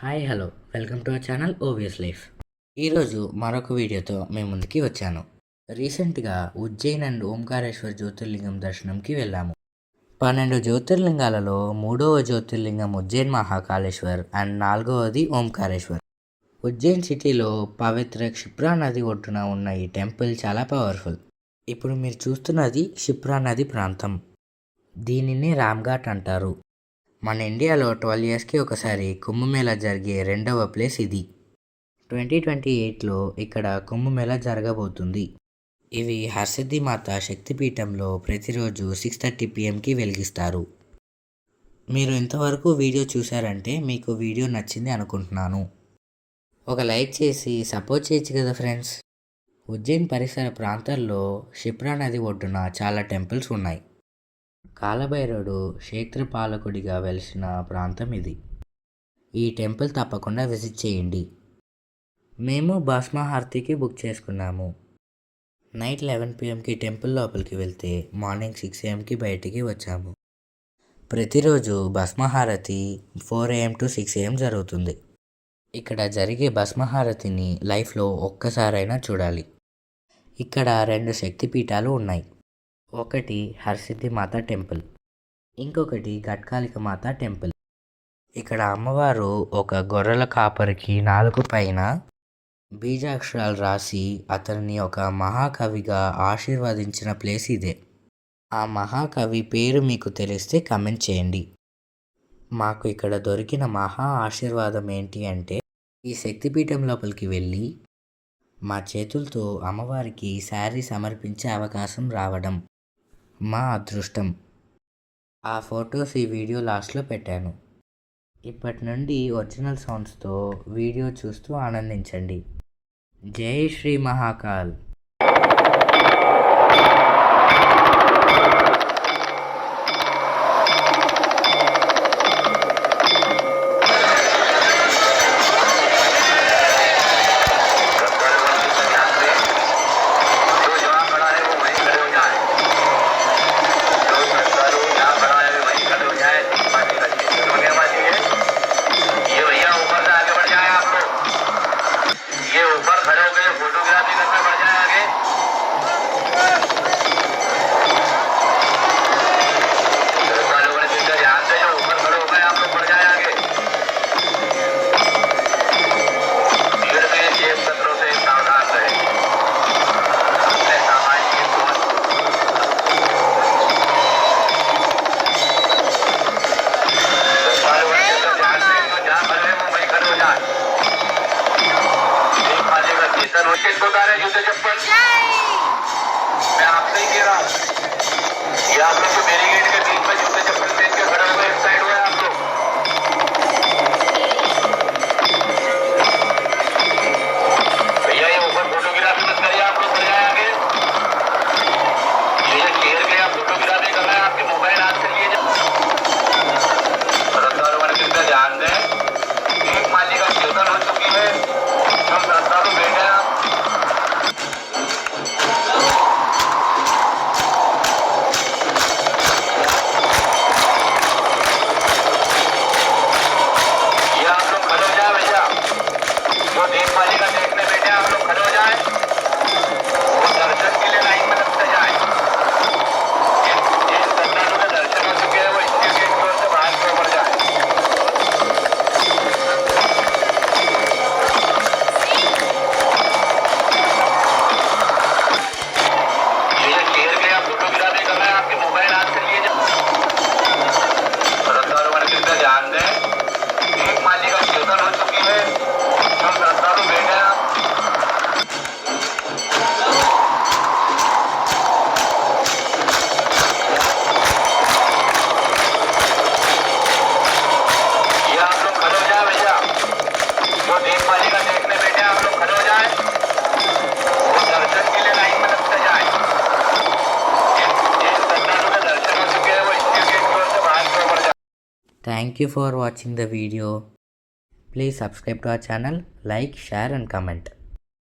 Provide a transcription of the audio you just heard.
Hi hello welcome to our channel obvious life. ఈరోజు మరొక వీడియోతో మేము ముందుకి వచ్చాను. రీసెంట్గా ఉజ్జయిన్ అండ్ ఓంకారేశ్వర్ జ్యోతిర్లింగం దర్శనంకి వెళ్ళాము. 12 జ్యోతిర్లింగాలలో 3వ జ్యోతిర్లింగం ఉజ్జయిన్ మహాకాళేశ్వర్ అండ్ 4వది ఓంకారేశ్వర్. ఉజ్జయిన్ సిటీలో పవిత్ర క్షిప్రా నది ఒడ్డున ఉన్న ఈ టెంపుల్ చాలా పవర్ఫుల్. ఇప్పుడు మీరు చూస్తున్నది క్షిప్రా నది ప్రాంతం. దీనిని రామ్ఘాట్ అంటారు. మన ఇండియాలో 12 ఇయర్స్కి ఒకసారి కుంభమేళా జరిగే రెండవ ప్లేస్ ఇది. 2028లో ఇక్కడ కుంభమేళా జరగబోతుంది. ఇవి హర్సిద్ధి మాత శక్తిపీఠంలో ప్రతిరోజు 6:30 PMకి వెలిగిస్తారు. మీరు ఇంతవరకు వీడియో చూసారంటే మీకు వీడియో నచ్చింది అనుకుంటున్నాను. ఒక లైక్ చేసి సపోర్ట్ చేయొచ్చు కదా ఫ్రెండ్స్. ఉజ్జయిన్ పరిసర ప్రాంతాల్లో క్షిప్రా నది ఒడ్డున చాలా టెంపుల్స్ ఉన్నాయి. కాలభైరవుడు క్షేత్రపాలకుడిగా వెలిసిన ప్రాంతం ఇది. ఈ టెంపుల్ తప్పకుండా విజిట్ చేయండి. మేము భస్మహారతికి బుక్ చేసుకున్నాము. నైట్ 11 PMకి టెంపుల్ లోపలికి వెళ్తే మార్నింగ్ 6 AM బయటికి వచ్చాము. ప్రతిరోజు భస్మహారతి 4 AM to 6 AM జరుగుతుంది. ఇక్కడ జరిగే భస్మహారతిని లైఫ్లో ఒక్కసారైనా చూడాలి. ఇక్కడ 2 శక్తిపీఠాలు ఉన్నాయి. ఒకటి హర్సిద్ధి మాత టెంపుల్, ఇంకొకటి గట్కాలిక మాత టెంపుల్. ఇక్కడ అమ్మవారు ఒక గొర్రెల కాపరికి నాలుగు పైన బీజాక్షరాలు రాసి అతన్ని ఒక మహాకవిగా ఆశీర్వదించిన ప్లేస్ ఇదే. ఆ మహాకవి పేరు మీకు తెలిస్తే కమెంట్ చేయండి. మాకు ఇక్కడ దొరికిన మహా ఆశీర్వాదం ఏంటి అంటే, ఈ శక్తిపీఠం లోపలికి వెళ్ళి మా చేతులతో అమ్మవారికి శారీ సమర్పించే అవకాశం రావడం మా అదృష్టం. ఆ ఫొటోస్ ఈ వీడియో లాస్ట్లో పెట్టాను. ఇప్పటి నుండి ఒరిజినల్ సౌండ్స్తో వీడియో చూస్తూ ఆనందించండి. జై శ్రీ మహాకాల్. जूते चप्पल मैं आपसे ही कह रहा हूँ, ये आप लोग जो बैरिकेड के बीच में जूते चप्पल पहन के खड़े हुए एक साइड हुए आप लोग, भैया ये ऊपर फोटोग्राफी मत करिए, आप लोग बढ़ जाए आगे। ये शेर के आप फोटोग्राफी कर रहे हैं, आपके मोबाइल हाथ से लिए श्रद्धालु कृपया ध्यान दें। एक माली का कीर्तन हो चुकी है, हम श्रद्धालु बैठे हैं। Thank you for watching the video. Please subscribe to our channel, like, share and comment.